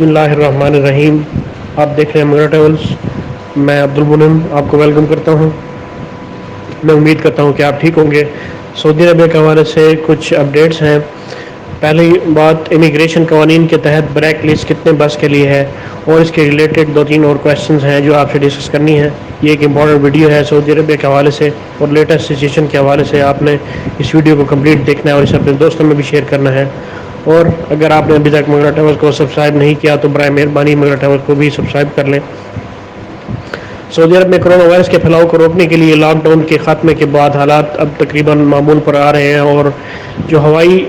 بسم اللہ الرحمن الرحیم. آپ دیکھ رہے ہیں مغرا ٹریولز. میں عبد المنعم آپ کو ویلکم کرتا ہوں. میں امید کرتا ہوں کہ آپ ٹھیک ہوں گے. سعودی عربیہ کے حوالے سے کچھ اپڈیٹس ہیں. پہلی بات، امیگریشن قوانین کے تحت بلیک لسٹ کتنے برس کے لیے ہے، اور اس کے ریلیٹڈ 2-3 اور کویشچنز ہیں جو آپ سے ڈسکس کرنی ہے. یہ ایک امپورٹنٹ ویڈیو ہے سعودی عربیہ کے حوالے سے اور لیٹسٹ سچویشن کے حوالے سے. آپ نے اس ویڈیو کو کمپلیٹ دیکھنا ہے اور اسے اپنے دوستوں میں بھی شیئر کرنا ہے. اور اگر آپ نے ابھی تک مغرا ٹریولز کو سبسکرائب نہیں کیا تو برائے مہربانی مغرا ٹریولز کو بھی سبسکرائب کر لیں. سعودی عرب میں کرونا وائرس کے پھیلاؤ کو روکنے کے لیے لاک ڈاؤن کے خاتمے کے بعد حالات اب تقریباً معمول پر آ رہے ہیں، اور جو ہوائی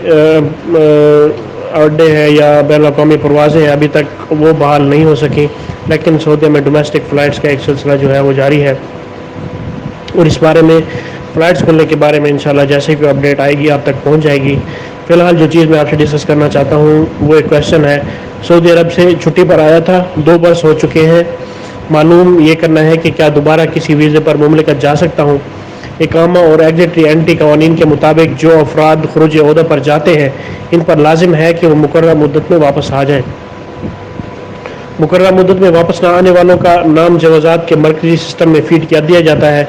اڈے ہیں یا بین الاقوامی پروازیں ہیں ابھی تک وہ بحال نہیں ہو سکیں، لیکن سعودیہ میں ڈومیسٹک فلائٹس کا ایک سلسلہ جو ہے وہ جاری ہے. اور اس بارے میں فلائٹس کھلنے کے بارے میں انشاءاللہ جیسے کوئی اپڈیٹ آئے گی آپ تک پہنچ جائے گی. فی الحال جو چیز میں آپ سے ڈسکس کرنا چاہتا ہوں وہ ایک کویشچن ہے. سعودی عرب سے چھٹی پر آیا تھا، 2 برس ہو چکے ہیں. معلوم یہ کرنا ہے کہ کیا دوبارہ کسی ویزے پر مملکت جا سکتا ہوں. اقامہ اور ایگزٹ ری اینٹری قوانین کے مطابق جو افراد خروج عہدہ پر جاتے ہیں ان پر لازم ہے کہ وہ مقررہ مدت میں واپس آ جائیں. مقررہ مدت میں واپس نہ آنے والوں کا نام جوازات کے مرکزی سسٹم میں فیڈ کیا دیا جاتا ہے،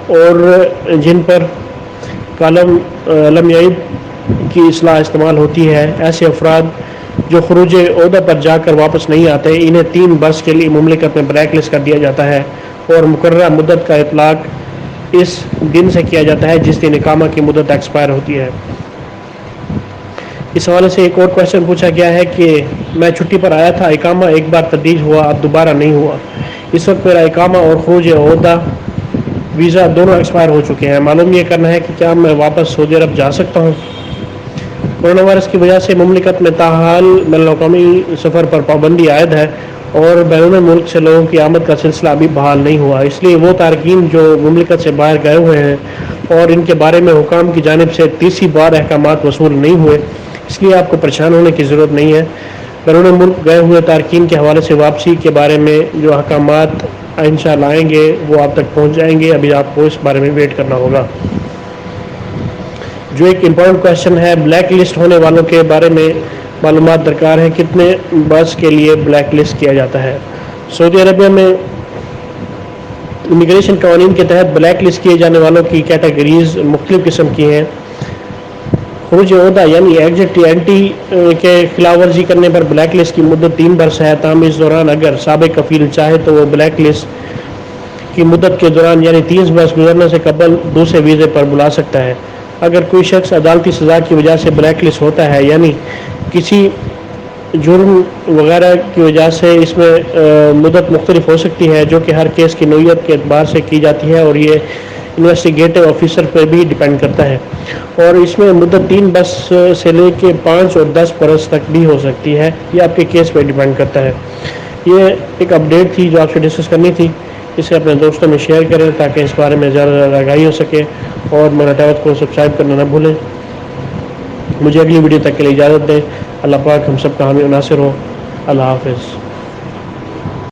اور جن پر کالم لم یعد کی اصطلاح استعمال ہوتی ہے. ایسے افراد جو خروج عہدہ پر جا کر واپس نہیں آتے انہیں 3 برس کے لیے مملکت میں بلیک لسٹ کر دیا جاتا ہے، اور مقررہ مدت کا اطلاق اس دن سے کیا جاتا ہے جس دن اقامہ کی مدت ایکسپائر ہوتی ہے. اس حوالے سے ایک اور کویشچن پوچھا گیا ہے کہ میں چھٹی پر آیا تھا، اقامہ ایک بار تبدیل ہوا، اب دوبارہ نہیں ہوا. اس وقت میرا اقامہ اور خروج عہدہ ویزا دونوں ایکسپائر ہو چکے ہیں. معلوم یہ کرنا ہے کہ کیا میں واپس سعودی عرب جا سکتا ہوں. کورونا وائرس کی وجہ سے مملکت میں تاحال بین الاقوامی سفر پر پابندی عائد ہے، اور بیرون ملک سے لوگوں کی آمد کا سلسلہ ابھی بحال نہیں ہوا. اس لیے وہ تارکین جو مملکت سے باہر گئے ہوئے ہیں اور ان کے بارے میں حکام کی جانب سے تیسری بار احکامات وصول نہیں ہوئے، اس لیے آپ کو پریشان ہونے کی ضرورت نہیں ہے. بیرون ملک گئے ہوئے تارکین کے حوالے سے واپسی کے بارے میں جو احکامات انشاءاللہ آئیں گے وہ آپ تک پہنچ جائیں گے. ابھی آپ کو اس بارے میں ویٹ کرنا ہوگا. جو ایک امپورٹنٹ کویشچن ہے، بلیک لسٹ ہونے والوں کے بارے میں معلومات درکار ہے. کتنے برس کے لیے بلیک لسٹ کیا جاتا ہے. سعودی عربیہ میں امیگریشن قوانین کے تحت بلیک لسٹ کیے جانے والوں کی کیٹیگریز مختلف قسم کی ہیں. خروج عہدہ یعنی ایگزٹ ری اینٹری کے خلاف ورزی کرنے پر بلیک لسٹ کی مدت 3 برس ہے. تاہم اس دوران اگر سابق کفیل چاہے تو وہ بلیک لسٹ کی مدت کے دوران یعنی 30 برس گزرنے سے قبل دوسرے ویزے پر بلا سکتا ہے. اگر کوئی شخص عدالتی سزا کی وجہ سے بلیک لسٹ ہوتا ہے، یعنی کسی جرم وغیرہ کی وجہ سے، اس میں مدت مختلف ہو سکتی ہے جو کہ ہر کیس کی نوعیت کے اعتبار سے کی جاتی ہے، اور یہ انویسٹیگیٹو آفیسر پر بھی ڈیپینڈ کرتا ہے. اور اس میں مدت 3 برس سے لے کے 5 اور 10 برس تک بھی ہو سکتی ہے. یہ آپ کے کیس پہ ڈیپینڈ کرتا ہے. یہ ایک اپڈیٹ تھی جو آپ سے ڈسکس کرنی تھی. اسے اپنے دوستوں میں شیئر کریں تاکہ اس بارے میں زیادہ زیادہ آگاہی ہو سکے، اور مغرا ٹریولز کو سبسکرائب کرنا نہ بھولیں. مجھے اگلی ویڈیو تک کے لیے اجازت دیں. اللہ پاک ہم سب کا حامی و ناصر ہو. اللہ حافظ.